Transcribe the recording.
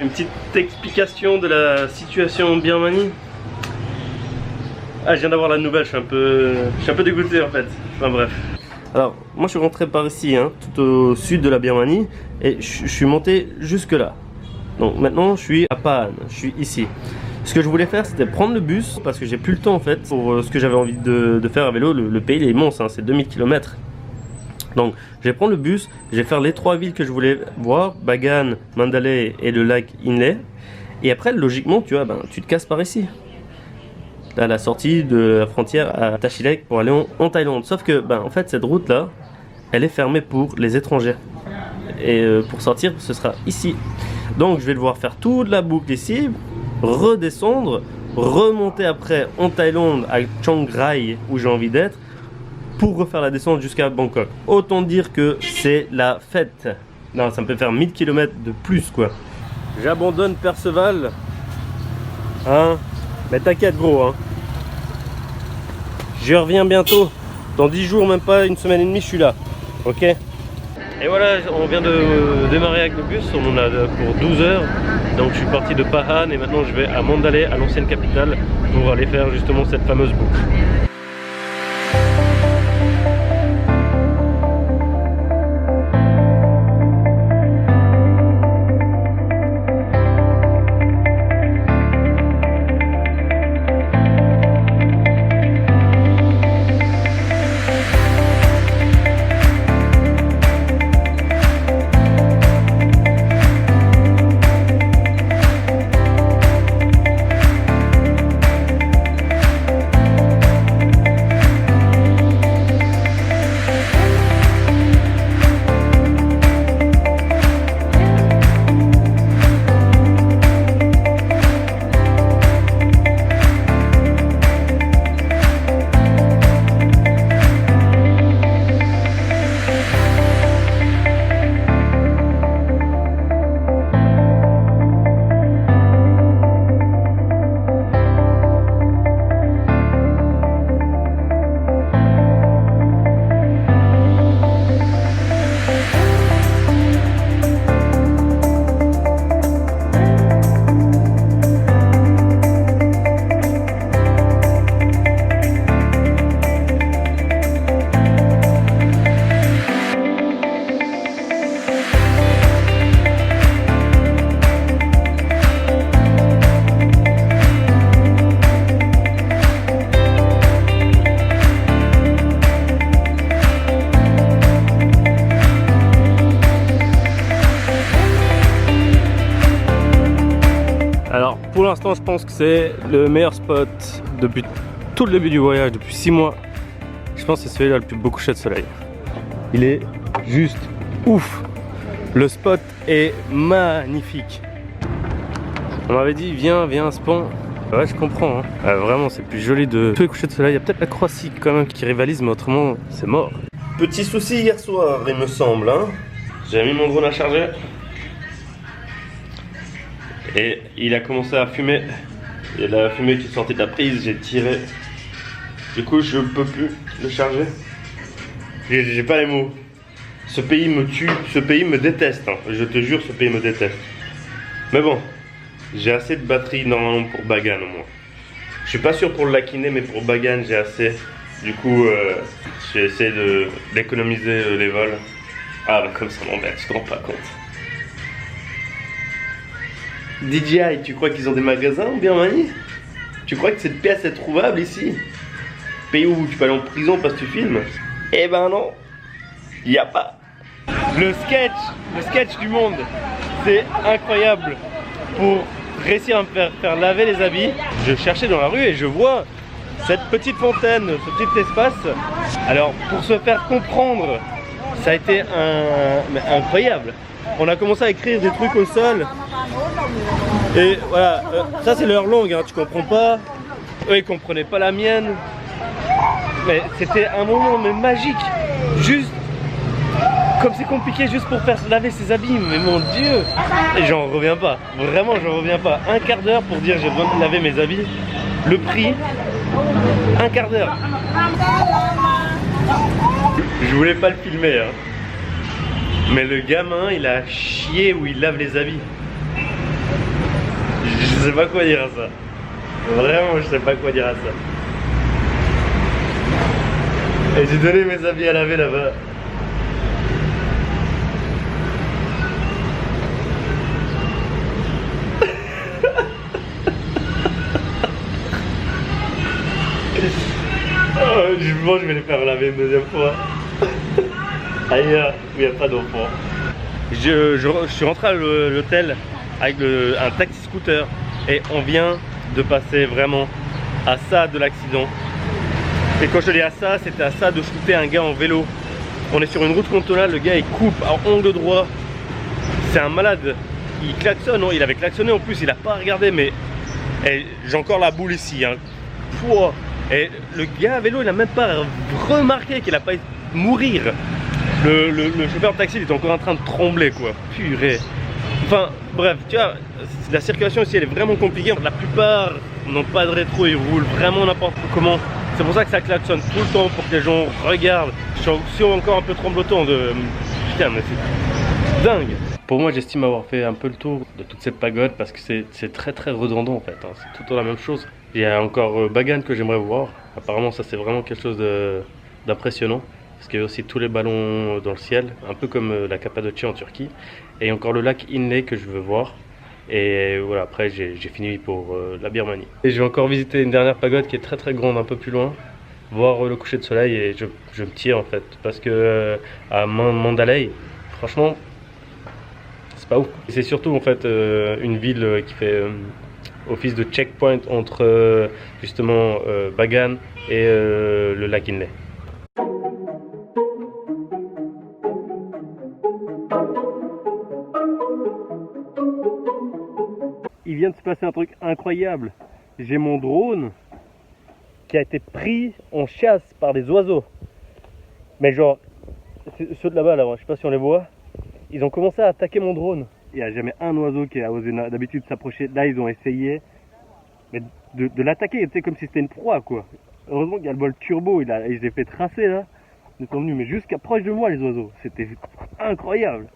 une petite explication de la situation en Birmanie. Ah, je viens d'avoir la nouvelle, je suis un peu dégoûté en fait. Enfin bref. Alors, moi je suis rentré par ici, hein, tout au sud de la Birmanie, et je suis monté jusque là. Donc maintenant je suis à Pahang, je suis ici. Ce que je voulais faire, c'était prendre le bus, parce que j'ai plus le temps en fait, pour ce que j'avais envie de faire à vélo. Le pays il est immense, hein, c'est 2000 km. Donc je vais prendre le bus, je vais faire les 3 villes que je voulais voir, Bagan, Mandalay et le lac Inle. Et après, logiquement, tu vois, tu te casses par ici. À la sortie de la frontière à Tashilek pour aller en Thaïlande. Sauf que, en fait, cette route-là, elle est fermée pour les étrangers. Et pour sortir, ce sera ici. Donc je vais devoir faire toute la boucle ici, redescendre, remonter après en Thaïlande à Chiang Rai où j'ai envie d'être, pour refaire la descente jusqu'à Bangkok. Autant dire que c'est la fête. Non, ça me fait faire 1000 km de plus quoi. J'abandonne Perceval. Hein? Mais t'inquiète gros hein. Je reviens bientôt. Dans 10 jours, même pas une semaine et demie, je suis là. Ok? Et voilà, on vient de démarrer avec le bus. On en a pour 12 heures. Donc je suis parti de Pahang et maintenant je vais à Mandalay, à l'ancienne capitale, pour aller faire justement cette fameuse boucle. Alors pour l'instant je pense que c'est le meilleur spot depuis tout le début du voyage, depuis 6 mois. Je pense que c'est celui-là le plus beau coucher de soleil. Il est juste ouf. Le spot est magnifique. On m'avait dit viens Span. Ouais je comprends hein. Vraiment c'est plus joli de tous les couchers de soleil. Il y a peut-être la Croatie quand même qui rivalise, mais autrement c'est mort. Petit souci hier soir il me semble hein. J'ai mis mon drone à charger et il a commencé à fumer. Il y a de la fumée qui sortait de la prise, j'ai tiré. Du coup je peux plus le charger. J'ai pas les mots. Ce pays me tue, ce pays me déteste hein. Je te jure ce pays me déteste. Mais bon, j'ai assez de batterie normalement pour Bagan au moins. Je suis pas sûr pour le Lakiné, mais pour Bagan j'ai assez. Du coup j'ai essayé d'économiser les vols. Ah bah comme ça m'embête, je te rends pas compte. DJI, tu crois qu'ils ont des magasins en Birmanie? Tu crois que cette pièce est trouvable ici? Pays où tu peux aller en prison parce que tu filmes? Eh ben non, il n'y a pas. Le sketch du monde, c'est incroyable. Pour réussir à me faire laver les habits, je cherchais dans la rue et je vois cette petite fontaine, ce petit espace. Alors pour se faire comprendre, ça a été incroyable. On a commencé à écrire des trucs au sol. Et voilà, ça c'est leur langue, hein, tu comprends pas. Eux ils comprenaient pas la mienne. Mais c'était un moment magique. Juste, comme c'est compliqué juste pour faire laver ses habits, mais mon Dieu. Et j'en reviens pas, vraiment j'en reviens pas. Un quart d'heure pour dire j'ai besoin de laver mes habits. Le prix, un quart d'heure. Je voulais pas le filmer hein. Mais le gamin il a chié où il lave les habits. sais pas quoi dire à ça. Vraiment, je sais pas quoi dire à ça. Et j'ai donné mes habits à laver là-bas. Oh, je pense que je vais les faire laver une deuxième fois. Ailleurs, où il n'y a pas d'enfant. Je suis rentré à l'hôtel avec un taxi scooter et on vient de passer vraiment à ça de l'accident. Et quand je dis à ça, c'était à ça de shooter un gars en vélo. On est sur une route cantonale, le gars il coupe à angle droit. C'est un malade. Il klaxonne, non, il avait klaxonné en plus, il a pas regardé, mais j'ai encore la boule ici. Hein. Pouah. Et le gars à vélo, il a même pas remarqué qu'il a pas mourir. Le chauffeur de taxi il était encore en train de trembler quoi. Purée. Enfin bref, tu vois, la circulation ici elle est vraiment compliquée. La plupart n'ont pas de rétro, ils roulent vraiment n'importe comment. C'est pour ça que ça klaxonne tout le temps pour que les gens regardent. Je suis aussi encore un peu tremblotant de... Putain mais c'est dingue. Pour moi j'estime avoir fait un peu le tour de toutes ces pagodes parce que c'est très redondant en fait. Hein. C'est tout le temps la même chose. Il y a encore Bagan que j'aimerais voir. Apparemment ça c'est vraiment quelque chose d'impressionnant. Parce qu'il y a aussi tous les ballons dans le ciel, un peu comme la Cappadocie en Turquie. Et encore le lac Inle que je veux voir. Et voilà, après j'ai fini pour la Birmanie. Et je vais encore visiter une dernière pagode qui est très grande, un peu plus loin. Voir le coucher de soleil et je me tire en fait. Parce que à Mandalay, franchement, c'est pas ouf. C'est surtout en fait une ville qui fait office de checkpoint entre justement Bagan et le lac Inle. Il vient de se passer un truc incroyable. J'ai mon drone qui a été pris en chasse par des oiseaux. Mais genre, ceux de là-bas, là, je sais pas si on les voit, ils ont commencé à attaquer mon drone. Il n'y a jamais un oiseau qui a osé d'habitude s'approcher. Là, ils ont essayé mais de l'attaquer, tu sais, comme si c'était une proie, quoi. Heureusement qu'il y a le bol turbo, il les a fait tracer, là. Ils sont venus, mais jusqu'à proche de moi, les oiseaux. C'était incroyable.